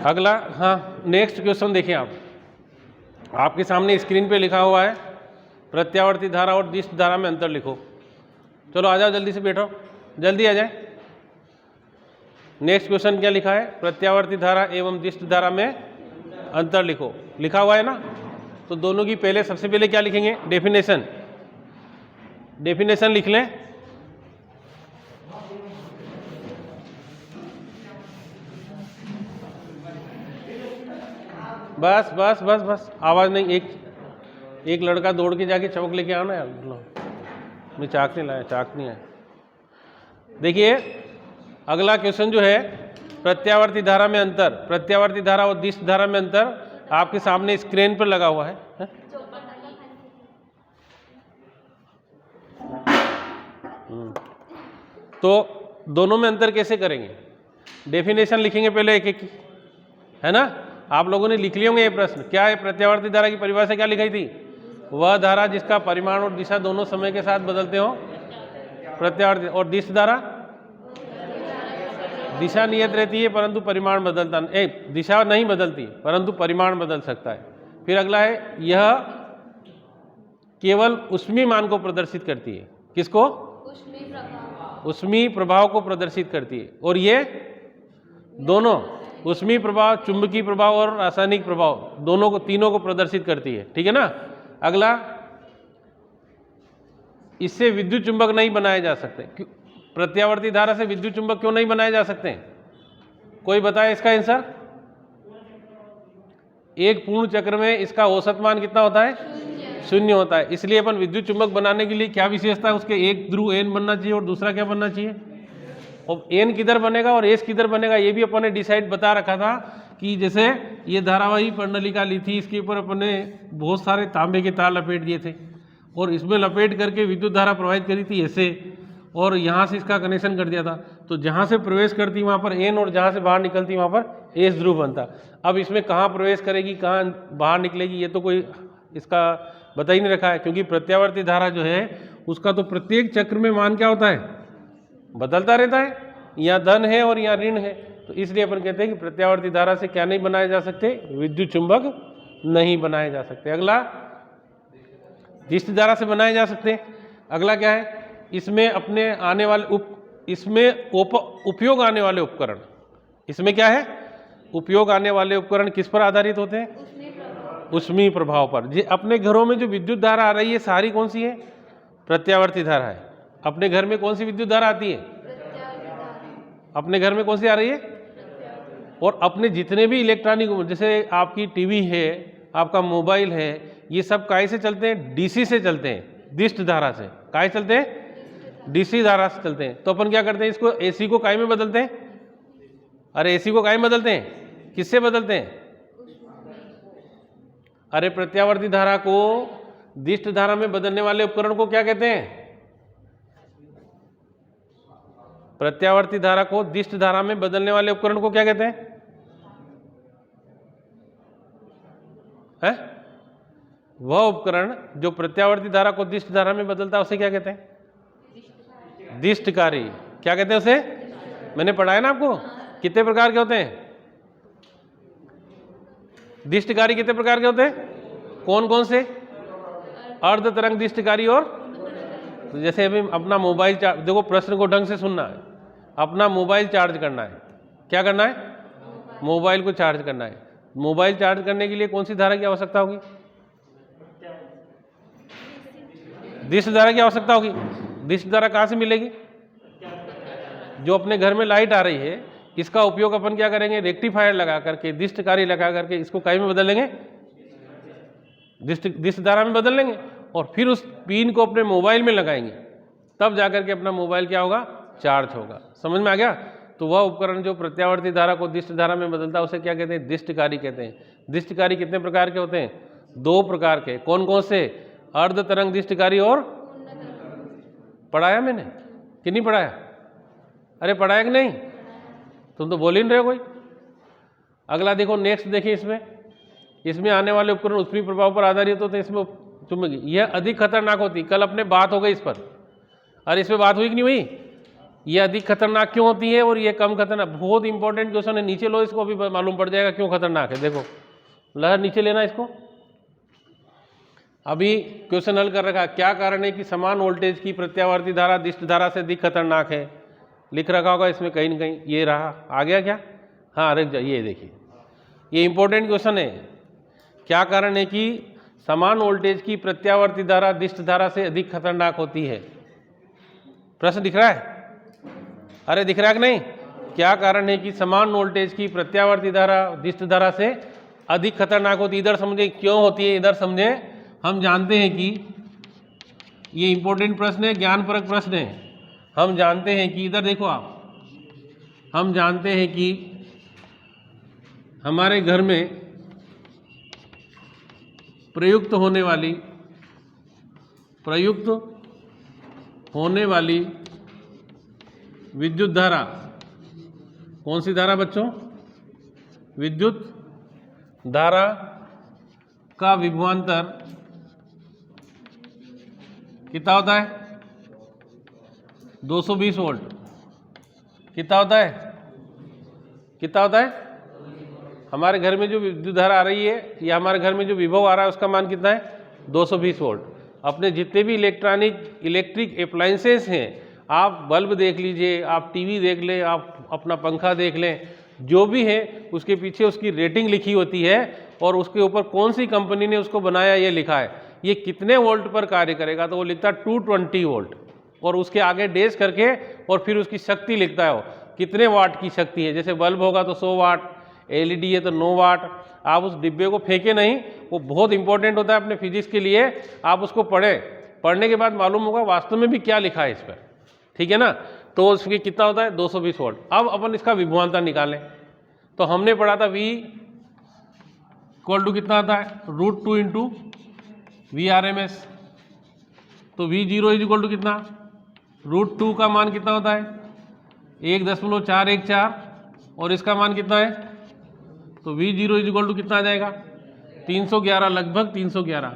अगला, हाँ next question देखिए आप, आपके सामने स्क्रीन पे लिखा हुआ है प्रत्यावर्ती धारा और दिष्ट धारा में अंतर लिखो। चलो आ जाओ, जल्दी से बैठो, जल्दी आ जाए। नेक्स्ट क्वेश्चन क्या लिखा है, प्रत्यावर्ती धारा एवं दिष्ट धारा में अंतर लिखो, लिखा हुआ है ना। तो दोनों की पहले, सबसे पहले क्या लिखेंगे, डेफिनेशन, डेफिनेशन लिख लें। बस बस बस बस, आवाज नहीं। एक लड़का दौड़ के जाके चौक लेके आना यार। मैं चाक नहीं लाया, चाक नहीं आया। देखिए अगला क्वेश्चन जो है, प्रत्यावर्ती धारा में अंतर, प्रत्यावर्ती धारा और दिष्ट धारा में अंतर आपके सामने स्क्रीन पर लगा हुआ है। तो दोनों में अंतर कैसे करेंगे, डेफिनेशन लिखेंगे पहले एक एक, है ना। आप लोगों ने लिख लिए होंगे ये प्रश्न। क्या है, प्रत्यावर्ती धारा की परिभाषा क्या लिखाई थी, वह धारा जिसका परिमाण और दिशा दोनों समय के साथ बदलते हो, प्रत्यावर्ती। और दिष्ट धारा, दिशा नियत रहती है परंतु परिमाण बदलता नहीं, दिशा नहीं बदलती परंतु परिमाण बदल सकता है। फिर अगला है, यह केवल ऊष्मीय मान को प्रदर्शित करती है। किसको, ऊष्मीय प्रभाव को प्रदर्शित करती है। और ये दोनों, ऊष्मीय प्रभाव, चुंबकीय प्रभाव और रासायनिक प्रभाव, दोनों को, तीनों को प्रदर्शित करती है, ठीक है ना। अगला, इससे विद्युत चुंबक नहीं बनाए जा सकते। प्रत्यावर्ती धारा से विद्युत चुंबक क्यों नहीं बनाए जा सकते, कोई बताए इसका आंसर। एक पूर्ण चक्र में इसका औसत मान कितना होता है, 0 होता है। इसलिए अपन विद्युत चुंबक बनाने के लिए क्या विशेषता है, उसके एक ध्रुव N बनना चाहिए और दूसरा क्या बनना चाहिए, और N किधर बनेगा और S किधर बनेगा, ये भी अपन ने डिसाइड बता रखा था कि जैसे ये धारावाही प्रणालिका ली थी, इसके ऊपर अपन ने बहुत सारे तांबे के तार लपेट दिए थे और इसमें लपेट करके विद्युत धारा प्रवाहित करी थी ऐसे, और यहाँ से इसका कनेक्शन कर दिया था। तो जहाँ से प्रवेश करती वहाँ पर N और जहाँ से बाहर निकलती वहाँ पर S ध्रुव बनता। अब इसमें कहाँ प्रवेश करेगी, कहाँ बाहर निकलेगी, ये तो कोई इसका बता ही नहीं रखा है, क्योंकि प्रत्यावर्ती धारा जो है उसका तो प्रत्येक चक्र में मान क्या होता है, बदलता रहता है। यहाँ धन है और यहाँ ऋण है, तो इसलिए अपन कहते हैं कि प्रत्यावर्ती धारा से क्या नहीं बनाए जा सकते, विद्युत चुंबक नहीं बनाए जा सकते। अगला, दिष्ट धारा से बनाए जा सकते। अगला क्या है, इसमें अपने आने वाले इसमें उपयोग आने वाले उपकरण, इसमें क्या है, उपयोग आने वाले उपकरण किस पर आधारित होते हैं, ऊष्मीय प्रभाव पर। जी, अपने घरों में जो विद्युत धारा आ रही है सारी कौन सी है, प्रत्यावर्ती धारा है। अपने घर में कौन सी विद्युत धारा आती है, अपने घर में कौन सी आ रही है। और अपने जितने भी इलेक्ट्रॉनिक, जैसे आपकी टीवी है, आपका मोबाइल है, ये सब काय से चलते हैं, डीसी से चलते हैं, दिष्ट धारा से। काय चलते हैं, डीसी धारा से चलते हैं। तो अपन क्या करते हैं, इसको एसी को काय में बदलते हैं, अरे एसी को काय में बदलते हैं, किससे बदलते हैं, अरे प्रत्यावर्ती धारा को दिष्ट धारा में बदलने वाले उपकरण को क्या कहते हैं, प्रत्यावर्ती धारा को दिष्ट धारा में बदलने वाले उपकरण को क्या कहते हैं, है? वह उपकरण जो प्रत्यावर्ती धारा को दिष्ट धारा में बदलता है उसे क्या कहते हैं, दिष्टकारी। क्या कहते हैं उसे, मैंने पढ़ाया ना आपको, कितने प्रकार के होते हैं दिष्टकारी, कितने प्रकार के होते हैं, कौन कौन से, अर्ध तरंग दिष्टकारी। और तो जैसे अभी अपना मोबाइल चार्ज, देखो प्रश्न को ढंग से सुनना है, अपना मोबाइल चार्ज करना है, क्या करना है, मोबाइल को चार्ज करना है। मोबाइल चार्ज करने के लिए कौन सी धारा की आवश्यकता होगी, दिष्ट धारा की आवश्यकता होगी। दिष्ट धारा कहाँ से मिलेगी, जो अपने घर में लाइट आ रही है, इसका उपयोग अपन क्या करेंगे, रेक्टिफायर लगा करके, दिष्टकारी लगा करके इसको काय में बदल लेंगे, दिष्ट धारा में बदल लेंगे। और फिर उस पिन को अपने मोबाइल में लगाएंगे, तब जाकर के अपना मोबाइल क्या होगा, चार्ज होगा। समझ में आ गया। तो वह उपकरण जो प्रत्यावर्ती धारा को दिष्ट धारा में बदलता है उसे क्या कहते हैं, दिष्टकारी कहते हैं। दिष्टकारी कितने प्रकार के होते हैं, 2 प्रकार के। कौन कौन से, अर्ध तरंग दिष्टकारी और, पढ़ाया मैंने कि नहीं पढ़ाया, अरे पढ़ाया कि नहीं, तुम तो बोल ही नहीं रहे हो कोई। अगला देखो, नेक्स्ट देखिए, इसमें आने वाले उपकरण ऊष्मीय प्रभाव पर आधारित होते हैं। इसमें चुंबकीय, यह अधिक खतरनाक होती। कल अपने बात हो गई इस पर, अरे इस पर बात हुई कि नहीं हुई, ये अधिक खतरनाक क्यों होती है और ये कम खतरनाक? बहुत इंपॉर्टेंट क्वेश्चन है, नीचे लो इसको, अभी मालूम पड़ जाएगा क्यों खतरनाक है। देखो लहर नीचे लेना इसको, अभी क्वेश्चन हल कर रखा, क्या कारण है कि समान वोल्टेज की प्रत्यावर्ती धारा दिष्ट धारा से अधिक खतरनाक है? लिख रखा होगा इसमें कहीं न कहीं, ये रहा, आ गया क्या? हाँ रख जाइए, देखिए ये इंपॉर्टेंट क्वेश्चन है। क्या कारण है कि समान वोल्टेज की प्रत्यावर्ती धारा दिष्ट धारा से अधिक खतरनाक होती है? प्रश्न दिख रहा है? अरे दिख रहा है कि नहीं? क्या कारण है कि समान वोल्टेज की प्रत्यावर्ती धारा दिष्ट धारा से अधिक खतरनाक होती है? इधर समझे क्यों होती है, इधर समझे। हम जानते हैं कि ये इंपॉर्टेंट प्रश्न है, ज्ञानपरक प्रश्न है। हम जानते हैं कि इधर देखो आप, हम जानते हैं कि हमारे घर में प्रयुक्त होने वाली विद्युत धारा, कौन सी धारा बच्चों? विद्युत धारा का विभवांतर कितना होता है? 220 वोल्ट। कितना होता है? कितना होता है? हमारे घर में जो विद्युत धारा आ रही है या हमारे घर में जो विभव आ रहा है उसका मान कितना है? 220 वोल्ट। अपने जितने भी इलेक्ट्रिक अप्लायंसेस हैं, आप बल्ब देख लीजिए, आप टीवी देख लें, आप अपना पंखा देख लें, जो भी है उसके पीछे उसकी रेटिंग लिखी होती है और उसके ऊपर कौन सी कंपनी ने उसको बनाया ये लिखा है। ये कितने वोल्ट पर कार्य करेगा तो वो लिखता है 220 वोल्ट, और उसके आगे डेश करके और फिर उसकी शक्ति लिखता है, वो कितने वाट की शक्ति है। जैसे बल्ब होगा तो 100 वाट, एलईडी है तो 9 वाट। आप उस डिब्बे को फेंके नहीं, वो बहुत इंपॉर्टेंट होता है अपने फिजिक्स के लिए। आप उसको पढ़ने के बाद मालूम होगा वास्तव में भी क्या लिखा है इस पर, ठीक है ना। तो उसके कितना होता है? 220 वोल्ट। अब अपन इसका विभवांतर निकालें तो हमने पढ़ा था V इक्वल टू कितना आता है? √2 इंटू VRMS। तो V0 इज इक्वल टू कितना? √2 का मान कितना होता है? 1.414, और इसका मान कितना है? तो V0 इज इक्वल टू कितना आ जाएगा? 311, लगभग 311।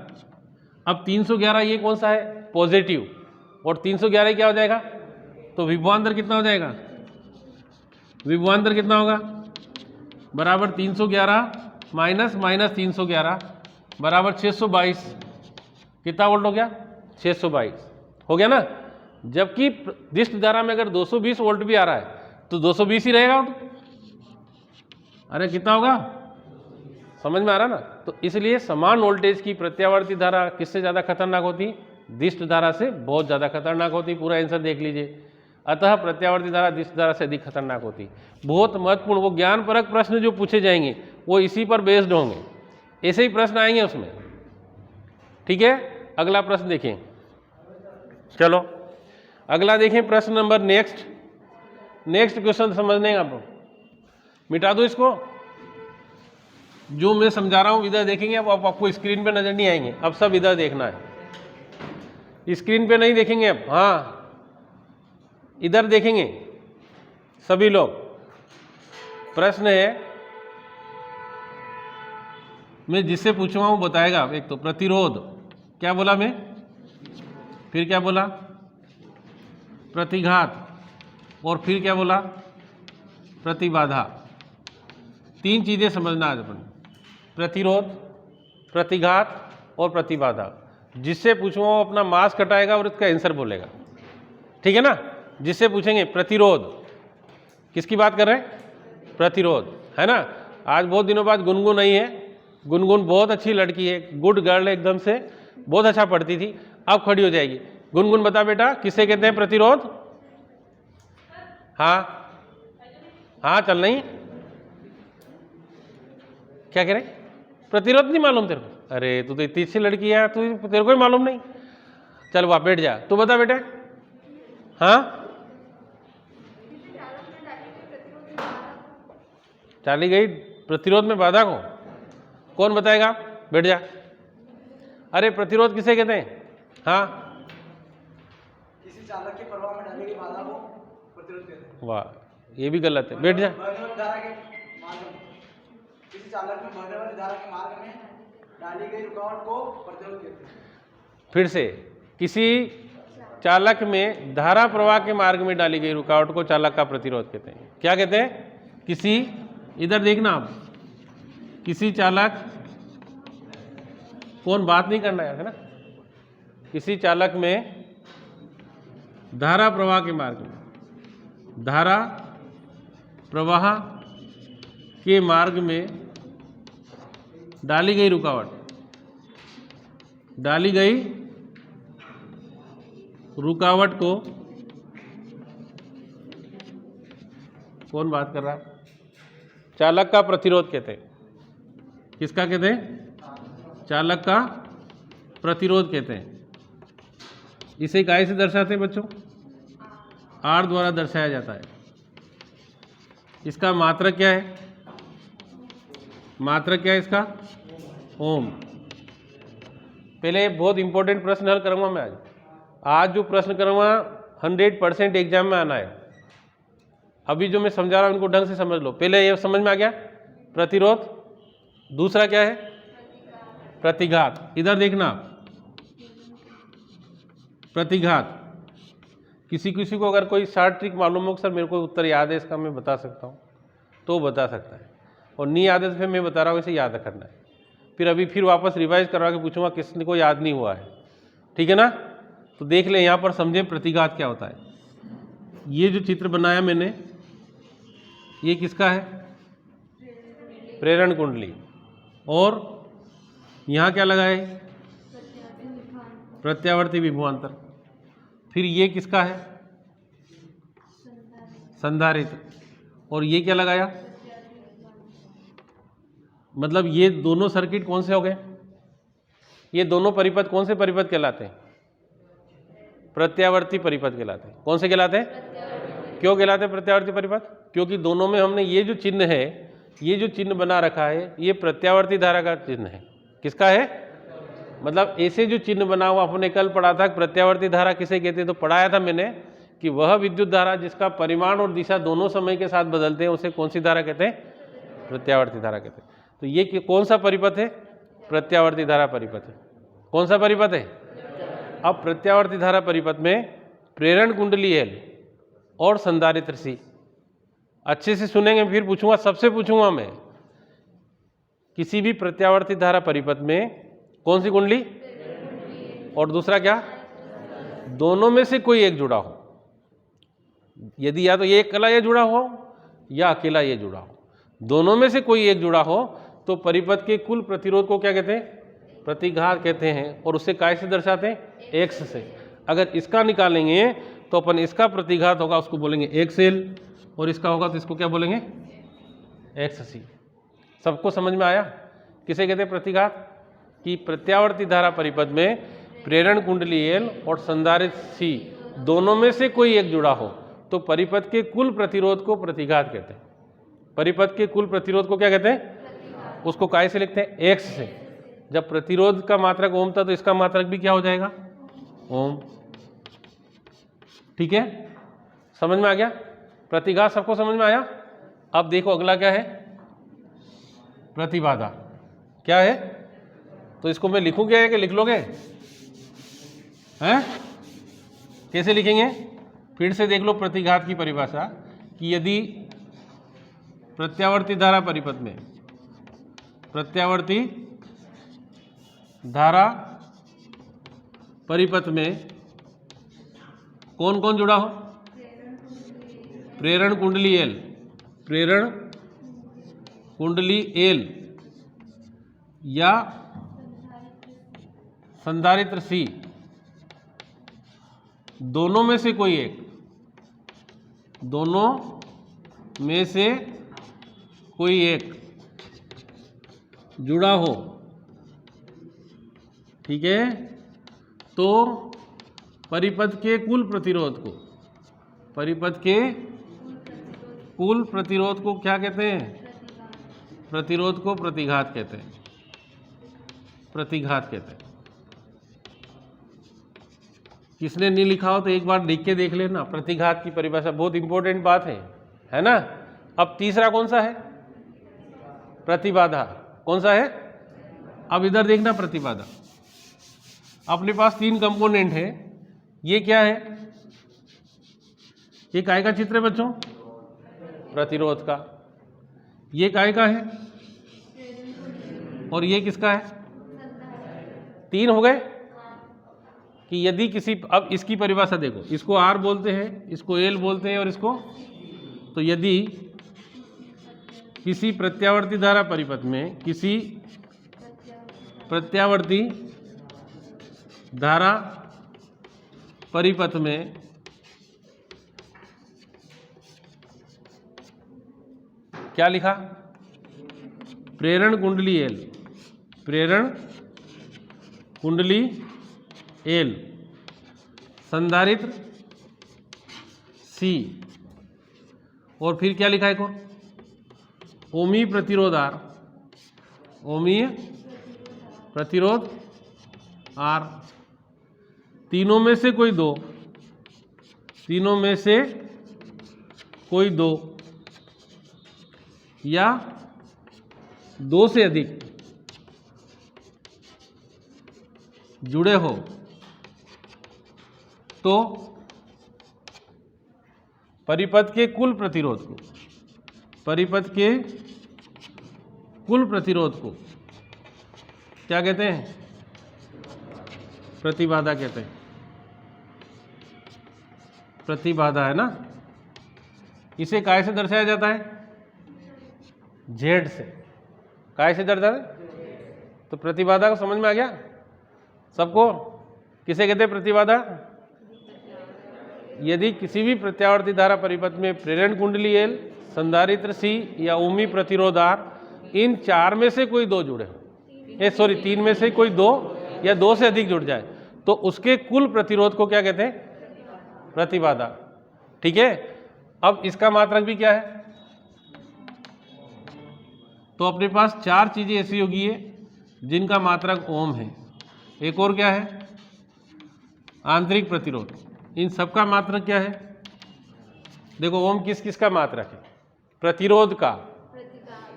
अब 311 ये कौन सा है? पॉजिटिव, और 311 क्या हो जाएगा? तो विभवांतर कितना हो जाएगा? विभवांतर कितना होगा? बराबर 311 माइनस 311 बराबर 622। कितना वोल्ट हो गया? 622 हो गया ना। जबकि दिष्ट धारा में अगर 220 वोल्ट भी आ रहा है तो 220 ही रहेगा। अरे कितना होगा? समझ में आ रहा ना। तो इसलिए समान वोल्टेज की प्रत्यावर्ती धारा किससे ज़्यादा खतरनाक होती? दिष्ट धारा से बहुत ज़्यादा खतरनाक होती। पूरा आंसर देख लीजिए। अतः प्रत्यावर्ती धारा दिष्ट धारा से अधिक खतरनाक होती। बहुत महत्वपूर्ण, वो ज्ञानपरक प्रश्न जो पूछे जाएंगे वो इसी पर बेस्ड होंगे, ऐसे ही प्रश्न आएंगे उसमें, ठीक है। अगला प्रश्न देखें, चलो अगला देखें प्रश्न नंबर नेक्स्ट क्वेश्चन समझने का। आप मिटा दो इसको, जो मैं समझा रहा हूं इधर देखेंगे। अब आपको स्क्रीन पे नजर नहीं आएंगे, अब सब इधर देखना है, स्क्रीन पे नहीं देखेंगे अब। हाँ इधर देखेंगे सभी लोग। प्रश्न है, मैं जिससे पूछूंगा वो बताएगा। एक तो प्रतिरोध, क्या बोला मैं? फिर क्या बोला? प्रतिघात, और फिर क्या बोला? प्रतिबाधा। तीन चीजें समझना आज अपन, प्रतिरोध, प्रतिघात और प्रतिबाधा। जिससे पूछूंगा वो अपना मास कटाएगा और इसका आंसर बोलेगा, ठीक है ना। जिससे पूछेंगे प्रतिरोध, किसकी बात कर रहे हैं? प्रतिरोध, है ना। आज बहुत दिनों बाद गुनगुन आई है। गुनगुन बहुत अच्छी लड़की है, गुड गर्ल, एकदम से बहुत अच्छा पढ़ती थी, अब खड़ी हो जाएगी। गुनगुन बता बेटा, किसे कहते हैं प्रतिरोध? हाँ हाँ चल नहीं, क्या कह रहे? प्रतिरोध नहीं मालूम तेरे को? अरे तू तो इतनी अच्छी लड़की है, तेरे को ही मालूम नहीं। चल वाह बैठ जा, तू बता बेटा। हाँ डाली गई प्रतिरोध में बाधा को, कौन बताएगा? बैठ जा। अरे प्रतिरोध किसे कहते हैं? हाँ किसी चालक के प्रवाह में डाली गई बाधा को प्रतिरोध कहते हैं। वाह, ये भी गलत है, बैठ जा। किसी चालक में बहने वाली धारा के मार्ग में डाली गई रुकावट को प्रतिरोध कहते हैं। फिर से, किसी चालक में धारा प्रवाह के मार्ग में डाली गई रुकावट को चालक का प्रतिरोध कहते हैं। क्या कहते हैं? किसी, इधर देखना आप, किसी चालक, कौन बात नहीं करना है ना, किसी चालक में धारा प्रवाह के मार्ग में, धारा प्रवाह के मार्ग में डाली गई रुकावट, डाली गई रुकावट को, कौन बात कर रहा है? चालक का प्रतिरोध कहते हैं। किसका कहते हैं? चालक का प्रतिरोध कहते हैं। इसे काय से दर्शाते हैं बच्चों? आर द्वारा दर्शाया जाता है। इसका मात्रक क्या है? मात्रक क्या है इसका? ओम। पहले बहुत इंपॉर्टेंट प्रश्न हल करूंगा मैं आज जो प्रश्न करूंगा 100% एग्जाम में आना है। अभी जो मैं समझा रहा हूं उनको ढंग से समझ लो। पहले ये समझ में आ गया प्रतिरोध, दूसरा क्या है? प्रतिघात। इधर देखना, प्रतिघात। किसी किसी को अगर कोई शॉर्ट ट्रिक मालूम हो कि सर मेरे को उत्तर याद है इसका, मैं बता सकता हूँ, तो बता सकता है, और नहीं याद है तो फिर मैं बता रहा हूँ इसे याद करना है। फिर अभी फिर वापस रिवाइज करवा के पूछूंगा किसने को याद नहीं हुआ है, ठीक है ना? तो देख ले यहाँ पर, समझे प्रतिघात क्या होता है। ये जो चित्र बनाया मैंने, ये किसका है? प्रेरण कुंडली। और यहाँ क्या लगा है? प्रत्यावर्ती विभवांतर। फिर ये किसका है? संधारित्र। और ये क्या लगाया? मतलब ये दोनों सर्किट कौन से हो गए? ये दोनों परिपथ कौन से परिपथ कहलाते हैं? प्रत्यावर्ती परिपथ कहलाते हैं। कौन से कहलाते हैं? क्यों कहलाते हैं प्रत्यावर्ती परिपथ? क्योंकि दोनों में हमने ये जो चिन्ह है, ये जो चिन्ह बना रखा है, ये प्रत्यावर्ती धारा का चिन्ह है। किसका है? मतलब ऐसे जो चिन्ह बना हुआ, अपने कल पढ़ा था प्रत्यावर्ती धारा किसे कहते हैं, तो पढ़ाया था मैंने कि वह विद्युत धारा जिसका परिमाण और दिशा दोनों समय के साथ बदलते हैं उसे कौन सी धारा कहते हैं? प्रत्यावर्ती धारा कहते हैं। तो ये कौन सा परिपथ है? प्रत्यावर्ती धारा परिपथ है। कौन सा परिपथ है? अब प्रत्यावर्ती धारा परिपथ में प्रेरण कुंडली L और संधारित्र C। अच्छे से सुनेंगे, फिर पूछूंगा, सबसे पूछूंगा मैं, किसी भी प्रत्यावर्ती धारा परिपथ में कौन सी कुंडली? और दूसरा क्या? दोनों में से कोई एक जुड़ा हो। यदि या तो ये अकेला ये जुड़ा हो या अकेला ये जुड़ा हो, दोनों में से कोई एक जुड़ा हो तो परिपथ के कुल प्रतिरोध को क्या कहते हैं? प्रतिघात कहते हैं। और उसे काय से दर्शाते हैं? एक्स से। अगर इसका निकालेंगे तो अपन इसका प्रतिघात होगा उसको बोलेंगे XL, और इसका होगा तो इसको क्या बोलेंगे? XC। सबको समझ में आया किसे कहते हैं प्रतिघात? कि प्रत्यावर्ती धारा परिपथ में प्रेरण कुंडली L और संधारित्र C दोनों में से कोई एक जुड़ा हो तो परिपथ के कुल प्रतिरोध को प्रतिघात कहते हैं। परिपथ के कुल प्रतिरोध को क्या कहते हैं? उसको काय से लिखते हैं? X से। जब प्रतिरोध का मात्रक ओम था तो इसका मात्रक भी क्या हो जाएगा? ओम। ठीक है, समझ में आ गया? प्रतिघात सबको समझ में आया? अब देखो अगला क्या है? प्रतिबाधा। क्या है? तो इसको मैं लिखूं क्या है कि लिख लोगे? हैं? कैसे लिखेंगे? फिर से देख लो प्रतिघात की परिभाषा कि यदि प्रत्यावर्ती धारा परिपथ में, प्रत्यावर्ती धारा परिपथ में कौन कौन जुड़ा हो? प्रेरण कुंडली L, प्रेरण कुंडली L या संधारित्र C, दोनों में से कोई एक, दोनों में से कोई एक जुड़ा हो, ठीक है, तो परिपथ के कुल प्रतिरोध को, परिपथ के कुल प्रतिरोध को क्या कहते हैं? प्रतिरोध को प्रतिघात कहते हैं। प्रतिघात कहते हैं। किसने नहीं लिखा हो तो एक बार लिख के देख लेना, प्रतिघात की परिभाषा बहुत इंपॉर्टेंट बात है ना? अब तीसरा कौन सा है? प्रतिबाधा। कौन सा है? अब इधर देखना प्रतिबाधा। अपने पास तीन कंपोनेंट है, ये क्या है? ये काय का चित्र है बच्चों? प्रतिरोध का। ये काय का है? और ये किसका है? 3 हो गए कि यदि किसी, अब इसकी परिभाषा देखो, इसको R बोलते हैं, इसको L बोलते हैं और इसको, तो यदि किसी प्रत्यावर्ती धारा परिपथ में, किसी प्रत्यावर्ती धारा परिपथ में क्या लिखा? प्रेरण कुंडली L, प्रेरण कुंडली L, संधारित्र C, और फिर क्या लिखा है को? ओमीय प्रतिरोध R, ओमीय प्रतिरोध R, तीनों में से कोई दो, तीनों में से कोई दो या दो से अधिक जुड़े हो तो परिपथ के कुल प्रतिरोध को, परिपथ के कुल प्रतिरोध को क्या कहते हैं? प्रतिबाधा कहते हैं। प्रतिबाधा है ना। इसे काय से दर्शाया जाता है? Z से। काय से दर्शाया है? तो प्रतिबाधा को समझ में आ गया सबको? किसे कहते हैं प्रतिबाधा? यदि किसी भी प्रत्यावर्ती धारा परिपथ में प्रेरण कुंडली L, संधारित्र C या ओमी प्रतिरोध R, इन 4 में से कोई दो जुड़े हो, 3 में से कोई दो या दो से अधिक जुड़ जाए तो उसके कुल प्रतिरोध को क्या कहते हैं? प्रतिबाधा। ठीक है। अब इसका मात्रक भी क्या है? तो अपने पास 4 चीजें ऐसी होगी है जिनका मात्रक ओम है। एक और क्या है? आंतरिक प्रतिरोध। इन सबका मात्रक क्या है? देखो ओम किस किस का मात्रक है? प्रतिरोध का,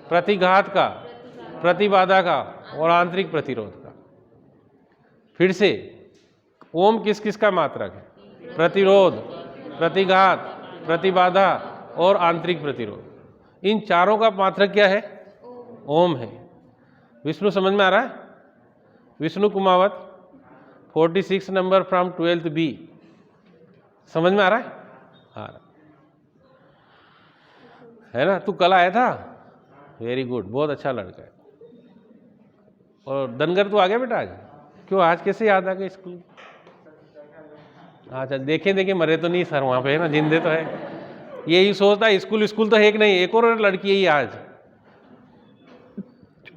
प्रतिघात का, प्रतिबाधा का और आंतरिक प्रतिरोध का। फिर से ओम किस किस का मात्रक है? प्रतिरोध, प्रतिघात, प्रतिबाधा और आंतरिक प्रतिरोध। इन चारों का मात्रक क्या है? ओम है। विष्णु समझ में आ रहा है? Vishnu Kumawat 46 number from 12th B, समझ में आ रहा है? आ रहा है ना? तू कल आया था? वेरी गुड, बहुत अच्छा लड़का है। और धनगर तू आ गया बेटा आज? क्यों आज कैसे याद आ गया स्कूल? अच्छा, देखे देखे मरे तो नहीं सर वहाँ पे, है ना, जिंदे तो है। यही सोचता है स्कूल स्कूल तो है कि नहीं। एक और लड़की है आज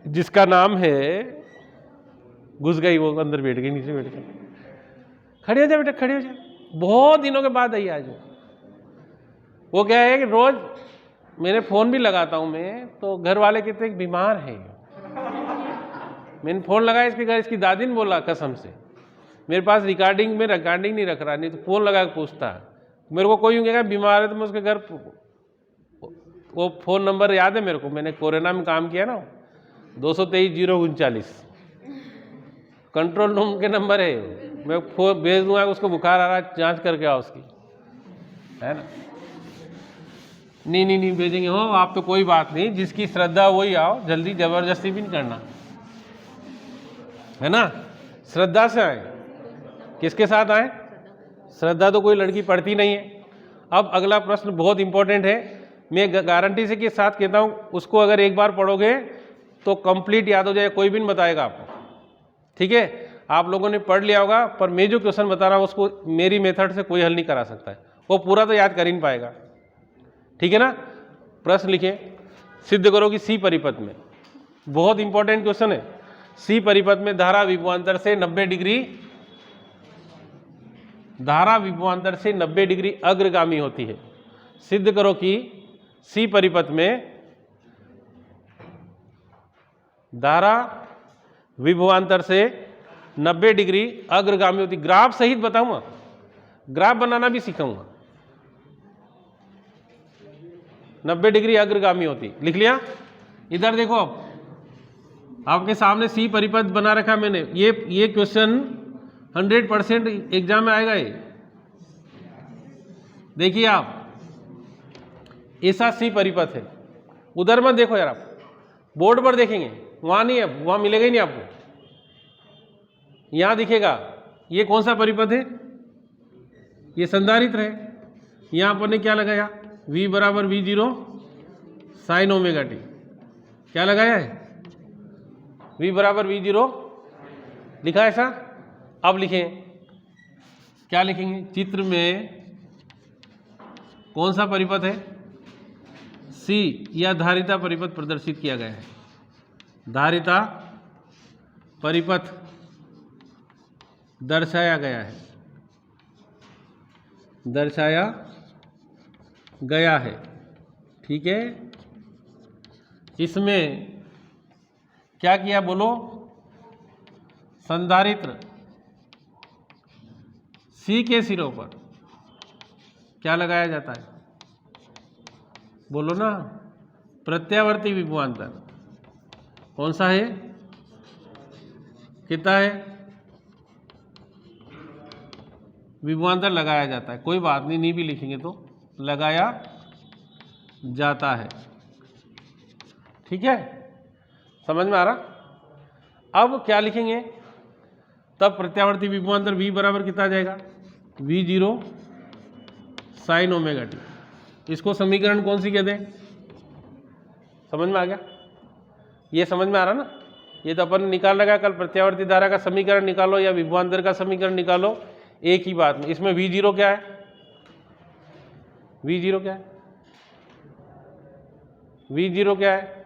जिसका नाम है, घुस गई वो अंदर, बैठ गई नीचे बैठ गई। खड़ी हो जा बेटा, खड़ी हो जा, बहुत दिनों के बाद आई आज। वो क्या है कि रोज मैंने फोन भी लगाता हूँ मैं, तो घर वाले कहते हैं बीमार है। मैंने फोन लगाया इसके घर, इसकी दादी ने बोला कसम से, मेरे पास रिकॉर्डिंग नहीं रख रहा, नहीं तो फोन लगा के पूछता है मेरे को। कोई कहेगा बीमार है तो मैं उसके घर, वो फोन नंबर याद है मेरे को, मैंने कोरोना में काम किया ना, 223-039 कंट्रोल रूम के नंबर है। मैं फोन भेज दूंगा, उसको बुखार आ रहा है, जांच करके आओ उसकी, है ना। नहीं भेजेंगे हो आप तो, कोई बात नहीं, जिसकी श्रद्धा वही आओ, जल्दी जबरदस्ती भी नहीं करना, है ना। श्रद्धा से आए। किसके साथ आए? श्रद्धा तो कोई लड़की पढ़ती नहीं है। अब अगला प्रश्न बहुत इंपॉर्टेंट है, मैं गारंटी से के साथ कहता हूं, उसको अगर एक बार पढ़ोगे तो कंप्लीट याद हो जाए, कोई भी नहीं बताएगा आपको। ठीक है, आप लोगों ने पढ़ लिया होगा, पर मैं जो क्वेश्चन बता रहा हूं उसको मेरी मेथड से कोई हल नहीं करा सकता है, वो पूरा तो याद कर ही नहीं पाएगा। ठीक है ना। प्रश्न लिखे, सिद्ध करो कि सी परिपथ में, बहुत इंपॉर्टेंट क्वेश्चन है, सी परिपथ में धारा विभवांतर से 90 डिग्री, धारा विभवांतर से 90 डिग्री अग्रगामी होती है। सिद्ध करो कि सी परिपथ में धारा विभवांतर से 90 डिग्री अग्रगामी होती। ग्राफ सहित बताऊंगा, ग्राफ बनाना भी सिखाऊंगा। 90 डिग्री अग्रगामी होती, लिख लिया। इधर देखो, आपके सामने सी परिपथ बना रखा मैंने। ये क्वेश्चन 100% एग्जाम में आएगा। ये देखिए आप, ऐसा सी परिपथ है, उधर मत देखो यार, आप बोर्ड पर देखेंगे, वहां नहीं है, वहां मिलेगा ही नहीं आपको, यहां दिखेगा। ये कौन सा परिपथ है? ये संधारित्र है। यहां पर ने क्या लगाया? V बराबर V0 साइन ओमेगा टी। क्या लगाया है? V बराबर V0 लिखा है ऐसा। अब लिखें, क्या लिखेंगे? चित्र में कौन सा परिपथ है? C या धारिता परिपथ प्रदर्शित किया गया है। धारिता परिपथ दर्शाया गया है, दर्शाया गया है, ठीक है। इसमें क्या किया बोलो? संधारित्र C के सिरों पर क्या लगाया जाता है? बोलो ना, प्रत्यावर्ती विभवांतर। कौन सा है? कितना है? विभवांतर लगाया जाता है। कोई बात नहीं, नहीं भी लिखेंगे तो लगाया जाता है, ठीक है। समझ में आ रहा? अब क्या लिखेंगे? तब प्रत्यावर्ती विभवांतर V बराबर कितना आ जाएगा? V0 sine omega T. इसको समीकरण कौन सी कहते हैं? समझ में आ गया? ये समझ में आ रहा ना? ये तो अपन निकाल लगा कल, प्रत्यावर्ती धारा का समीकरण निकालो या विभवांतर का समीकरण निकालो, एक ही बात में। इसमें V0 क्या है? V0 क्या है? V0 क्या है?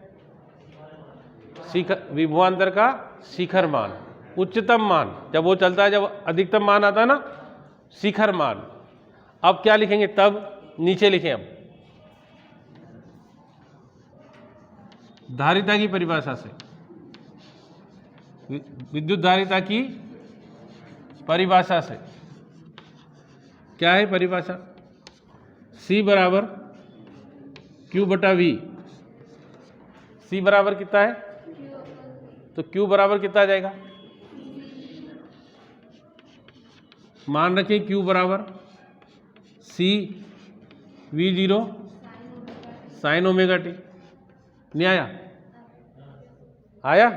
शिखर, विभवांतर का शिखर मान, उच्चतम मान। जब वो चलता है, जब अधिकतम मान आता है ना, शिखर मान। अब क्या लिखेंगे? तब नीचे लिखें। अब धारिता की परिभाषा से, विद्युत धारिता की परिभाषा से क्या है परिभाषा? C बराबर Q बटा V। C बराबर कितना है? तो Q बराबर कितना आ जाएगा? मान रखें Q बराबर C V0 sine omega T. नहीं आया? आया?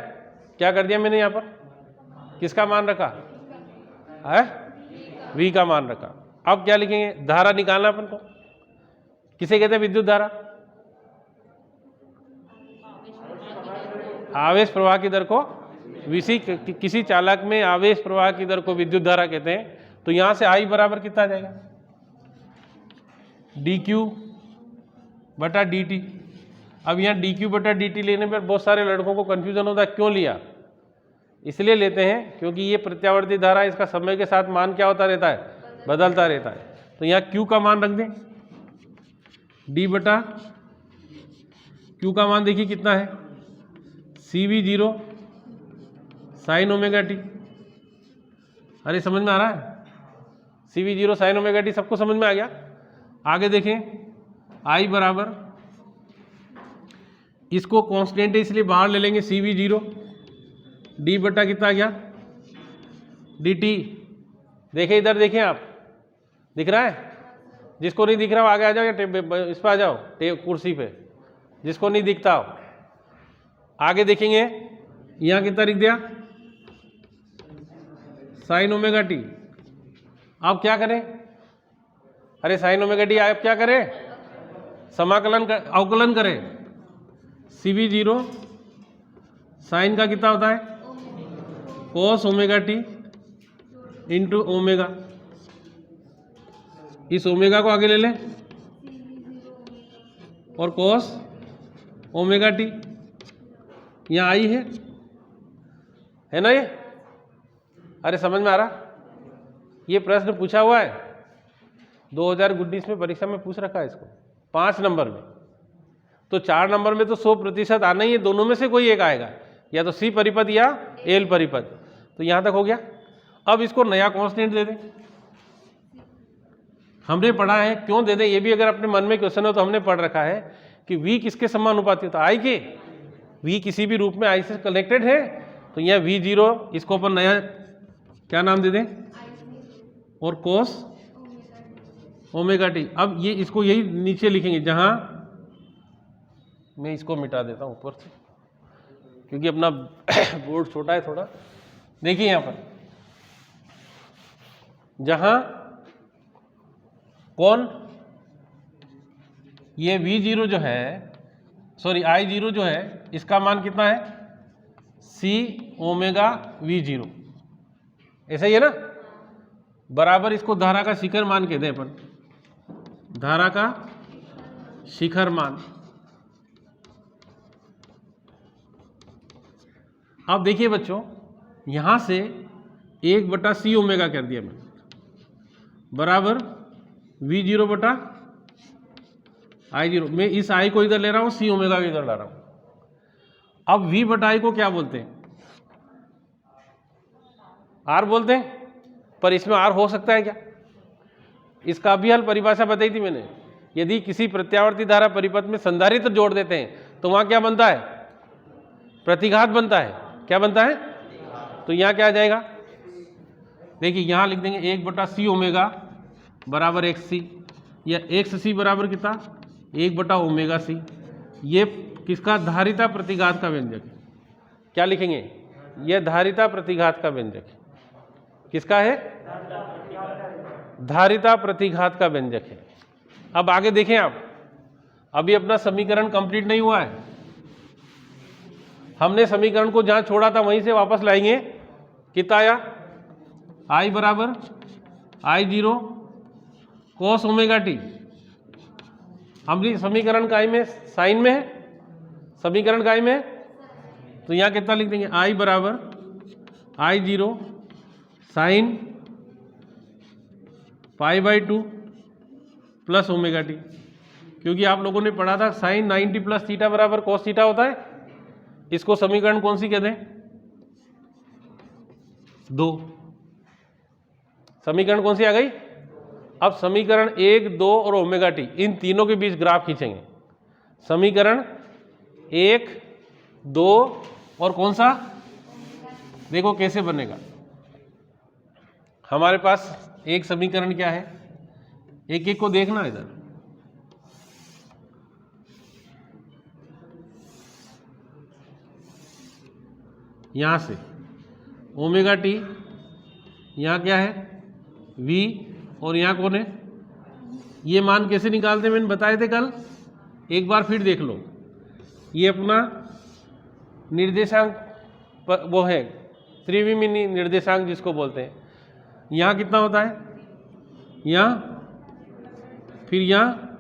क्या कर दिया मैंने यहाँ पर? किसका मान रखा है? V का मान रखा। अब क्या लिखेंगे? धारा निकालना अपन को। किसे कहते हैं विद्युत धारा? आवेश प्रवाह की दर को, किसी चालक में आवेश प्रवाह की दर को विद्युत धारा कहते हैं। तो यहां से I बराबर कितना आ जाएगा? dq बटा dt। अब यहाँ dq बटा dt लेने पर बहुत सारे लड़कों को कंफ्यूजन होता है, क्यों लिया? इसलिए लेते हैं क्योंकि ये प्रत्यावर्ती धारा, इसका समय के साथ मान क्या होता रहता है? बदलता रहता है। तो यहाँ q का मान रख दें, d बटा q का मान देखिए कितना है? CV0 sine omega T. अरे समझ में आ रहा है? CV0 साइन ओमेगा टी सबको समझ में आ गया? आगे देखें, I बराबर, इसको कांस्टेंट है इसलिए बाहर ले लेंगे, CV0 d बटा कितना आ गया? dt। देखें इधर, देखें आप, दिख रहा है? जिसको नहीं दिख रहा हो आगे आ जाओ, या इस पर आ जाओ, कुर्सी पे। जिसको नहीं दिखता हो आगे देखेंगे, यहाँ कितना लिख दिया? Sine omega T. अब क्या करें? अरे साइन ओमेगा टी आप क्या करें? समाकलन कर, अवकलन करें। CV0 साइन का कितना होता है? कोस ओमेगा टी इंटू ओमेगा। इस ओमेगा को आगे ले लें और कोस ओमेगा टी। यहाँ आई है ना ये? अरे समझ में आ रहा? ये प्रश्न पूछा हुआ है 2019 में, परीक्षा में पूछ रखा है इसको 5 नंबर में। तो 4 नंबर में तो 100% आना ही है, दोनों में से कोई एक आएगा, या तो C परिपथ या L परिपथ। तो यहां तक हो गया। अब इसको नया कांस्टेंट दे दें। हमने पढ़ा है, क्यों दे दें ये भी अगर अपने मन में क्वेश्चन हो तो हमने पढ़ रखा है कि V किसके समानुपाती होता है? I के। V किसी भी रूप में I से कनेक्टेड है, तो यह V0, इसको अपन नया क्या नाम दे दें? और कोस ओमेगा टी। अब ये इसको यही नीचे लिखेंगे, जहां मैं इसको मिटा देता हूं ऊपर से क्योंकि अपना बोर्ड छोटा है थोड़ा। देखिए यहां पर जहां कौन ये V0 जो है, सॉरी I0 जो है, इसका मान कितना है C ओमेगा V0, ऐसा ही है ना। बराबर इसको धारा का शिखर मान के दें अपन, धारा का शिखर मान। अब देखिए बच्चों, यहां से 1/C ओमेगा कर दिया मैंने, बराबर V0/I0। मैं इस I को इधर ले रहा हूं, C ओमेगा को इधर ला रहा हूं। अब V/I को क्या बोलते हैं? R बोलते हैं। पर इसमें R हो सकता है क्या? इसका भी हल परिभाषा बताई थी मैंने। यदि किसी प्रत्यावर्ती धारा परिपथ में संधारित्र जोड़ देते हैं तो वहां क्या बनता है? प्रतिघात बनता है। क्या बनता है? तो यहां क्या आ जाएगा? देखिए यहां लिख देंगे 1/C ओमेगा बराबर XC, या XC बराबर कितना? 1/ओमेगा C। ये किसका? धारिता प्रतिघात का व्यंजक है। क्या लिखेंगे? यह धारिता प्रतिघात का व्यंजक है। किसका है? धारिता प्रतिघात का व्यंजक है। अब आगे देखें आप, अभी अपना समीकरण कंप्लीट नहीं हुआ है। हमने समीकरण को जहां छोड़ा था वहीं से वापस लाएंगे। कितना आया? I बराबर I0 cos ओमेगा टी। हम समीकरण का I में साइन में है, समीकरण का I में है, तो यहां कितना लिख देंगे? I बराबर I0 sign π/2 plus omega T. क्योंकि आप लोगों ने पढ़ा था साइन 90 प्लस थीटा बराबर कॉस थीटा होता है। इसको समीकरण कौन सी कहते हैं? 2। समीकरण कौन सी आ गई? अब समीकरण 1, 2 और ओमेगा टी, इन तीनों के बीच ग्राफ खींचेंगे। समीकरण 1, 2 और कौन सा? देखो कैसे बनेगा। हमारे पास एक समीकरण क्या है, एक एक को देखना इधर। यहां से ओमेगा टी, यहां क्या है? V, और यहां कौन है? ये मान कैसे निकालते हैं मैंने बताए थे कल, एक बार फिर देख लो। ये अपना निर्देशांक वो है, त्रिविमीय निर्देशांक जिसको बोलते हैं। यहाँ कितना होता है? यहाँ, फिर यहाँ,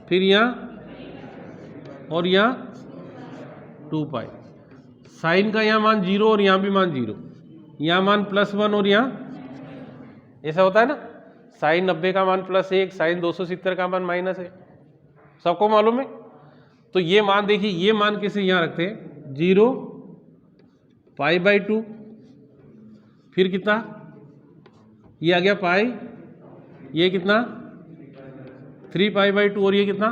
फिर यहाँ और यहाँ 2π। साइन का यहाँ मान 0 और यहाँ भी मान 0, यहाँ मान +1 और यहाँ, ऐसा होता है ना। साइन 90 का मान +1, साइन 270 का मान -1, सबको मालूम है। तो ये मान देखिए, ये मान किसे यहाँ रखते हैं? 0, π/2, फिर कितना? ये आ गया पाई, ये कितना? 3π/2, और ये कितना?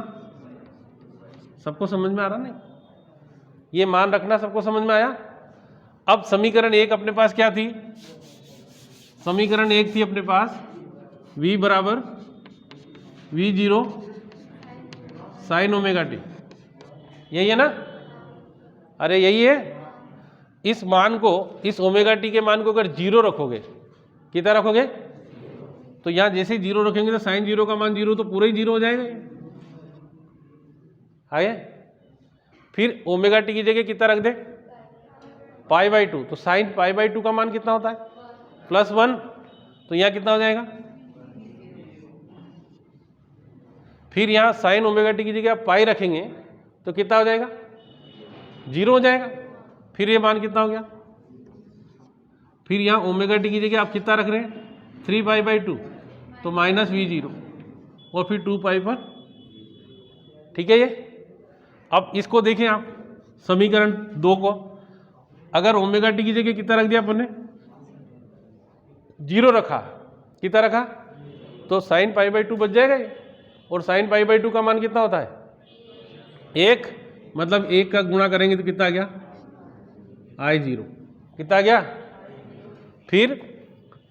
सबको समझ में आ रहा नहीं? ये मान रखना सबको समझ में आया? अब समीकरण 1 अपने पास क्या थी? समीकरण 1 थी अपने पास V बराबर V0 साइन ओमेगा टी, यही है ना? अरे यही है। इस मान को, इस ओमेगा टी के मान को अगर 0 रखोगे, कितना रखोगे? तो यहां जैसे ही 0 रखेंगे तो साइन 0 का मान 0, तो पूरा ही 0 हो जाएगा। आगे फिर ओमेगा टी की जगह कितना रख दे? π/2। तो साइन π/2 का मान कितना होता है? +1। तो यहां कितना हो जाएगा? फिर यहां साइन ओमेगा टी की जगह पाई रखेंगे तो कितना हो जाएगा? 0 हो जाएगा। फिर ये मान कितना हो गया? फिर यहाँ ओमेगा टी की जगह आप कितना रख रहे हैं? 3π/2, तो -V0 और फिर 2π पर। ठीक है ये। अब इसको देखें आप, समीकरण 2 को, अगर ओमेगा टी की जगह कितना रख दिया अपन ने? 0 रखा, कितना रखा? तो साइन π/2 बच जाएगा ये। और साइन π/2 का मान कितना होता है? 1, मतलब 1 का गुणा करेंगे तो कितना आ गया? I0, कितना आ गया? फिर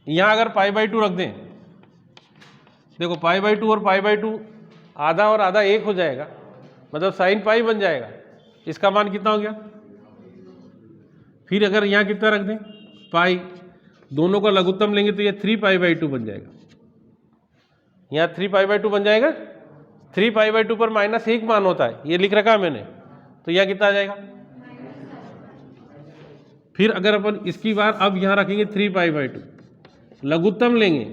यहां अगर π/2 रख दें, देखो π/2 और π/2 आधा और आधा एक हो जाएगा, मतलब sin पाई बन जाएगा। इसका मान कितना हो गया? फिर अगर यहाँ कितना रख दें पाई, दोनों का लघुत्तम लेंगे तो ये 3π/2 बन जाएगा। यहाँ 3π/2 बन जाएगा। 3π/2 पर -1 मान होता है, ये लिख रखा है मैंने, तो यहाँ कितना आ जाएगा? फिर अगर अपन इसकी बार अब यहाँ रखेंगे 3π/2, लघुत्तम लेंगे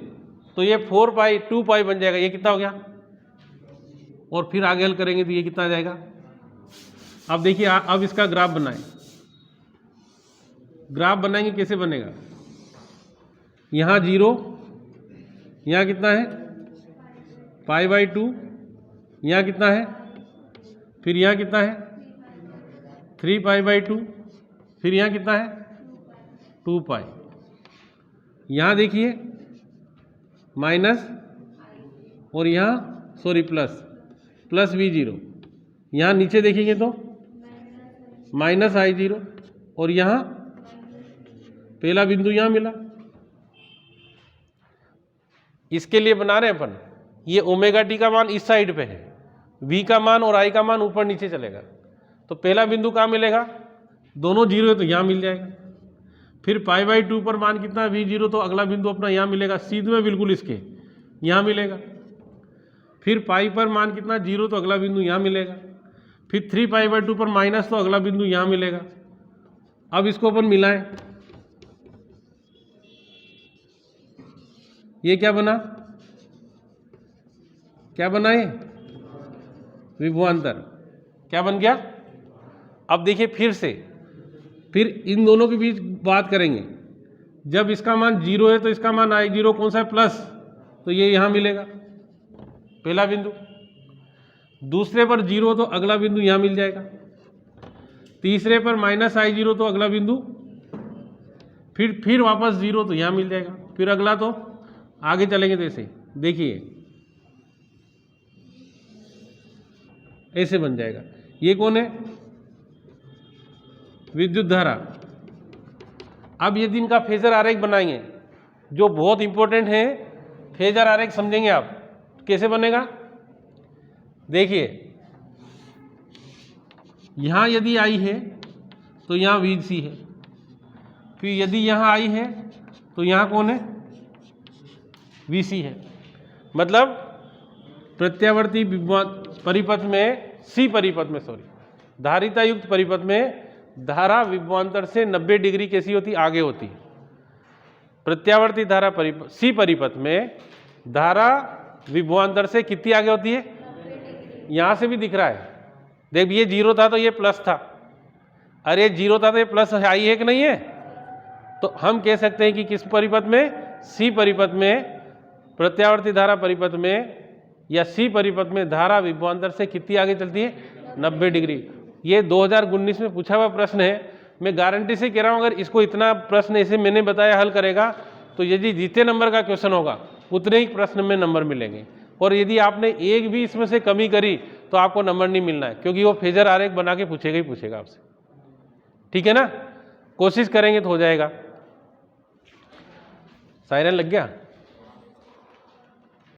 तो ये 4π/2π बन जाएगा। ये कितना हो गया? और फिर आगे हल करेंगे तो ये कितना आ जाएगा? अब देखिए अब इसका ग्राफ बनाएं। ग्राफ बनाएंगे कैसे बनेगा? यहाँ 0, यहाँ कितना है π/2, यहाँ कितना है, फिर यहाँ कितना है 3π/2, फिर यहाँ कितना है 2π। यहाँ देखिए माइनस और यहाँ सॉरी प्लस v0। यहाँ नीचे देखेंगे तो -i0 और यहाँ पहला बिंदु यहाँ मिला। इसके लिए बना रहे हैं अपन, ये ओमेगा टी का मान इस साइड पे है, v का मान और i का मान ऊपर नीचे चलेगा, तो पहला बिंदु कहाँ मिलेगा? दोनों 0 है तो यहाँ मिल जाएगा। फिर π/2 पर मान कितना है v0, तो अगला बिंदु अपना यहाँ मिलेगा, सीधे में बिल्कुल इसके यहाँ मिलेगा। फिर पाई पर मान कितना 0, तो अगला बिंदु यहाँ मिलेगा। फिर 3π/2 पर माइनस, तो अगला बिंदु यहाँ मिलेगा। अब इसको अपन मिलाएं, ये क्या बना? क्या बना ये? विभवांतर। क्या बन गया? अब देखिए फिर इन दोनों के बीच बात करेंगे। जब इसका मान 0 है तो इसका मान i0 कौन सा है? प्लस, तो ये यहाँ मिलेगा पहला बिंदु। दूसरे पर 0 तो अगला बिंदु यहाँ मिल जाएगा। तीसरे पर -i0 तो अगला बिंदु, फिर वापस 0 तो यहाँ मिल जाएगा। फिर अगला तो आगे चलेंगे तो ऐसे देखिए ऐसे बन जाएगा। ये कौन है? विद्युत धारा। अब यदि इनका फेजर आरेख बनाएंगे, जो बहुत इंपॉर्टेंट है, फेजर आरेख समझेंगे आप कैसे बनेगा। देखिए यहां यदि I है तो यहां VC है, फिर यदि यहां I है तो यहां कौन है? VC है। मतलब प्रत्यावर्ती परिपथ में धारिता युक्त परिपथ में धारा विभवांतर से 90 डिग्री कैसी होती? आगे होती है। प्रत्यावर्ती धारा C परिपथ में धारा विभवांतर से कितनी आगे होती है? यहां से भी दिख रहा है, देख ये 0 था तो ये प्लस था, अरे 0 था तो ये प्लस I है कि नहीं है? तो हम कह सकते हैं कि किस परिपथ में? C परिपथ में, प्रत्यावर्ती धारा परिपथ में या C परिपथ में धारा विभवांतर से कितनी आगे चलती है? 90 डिग्री। ये 2019 में पूछा हुआ प्रश्न है। मैं गारंटी से कह रहा हूं, अगर इसको इतना प्रश्न ऐसे मैंने बताया हल करेगा तो यदि जितने नंबर का क्वेश्चन होगा उतने ही प्रश्न में नंबर मिलेंगे। और यदि आपने एक भी इसमें से कमी करी तो आपको नंबर नहीं मिलना है, क्योंकि वो फेजर आरेख बना के पूछेगा ही पूछेगा आपसे। ठीक है ना? कोशिश करेंगे तो हो जाएगा। सायरन लग गया।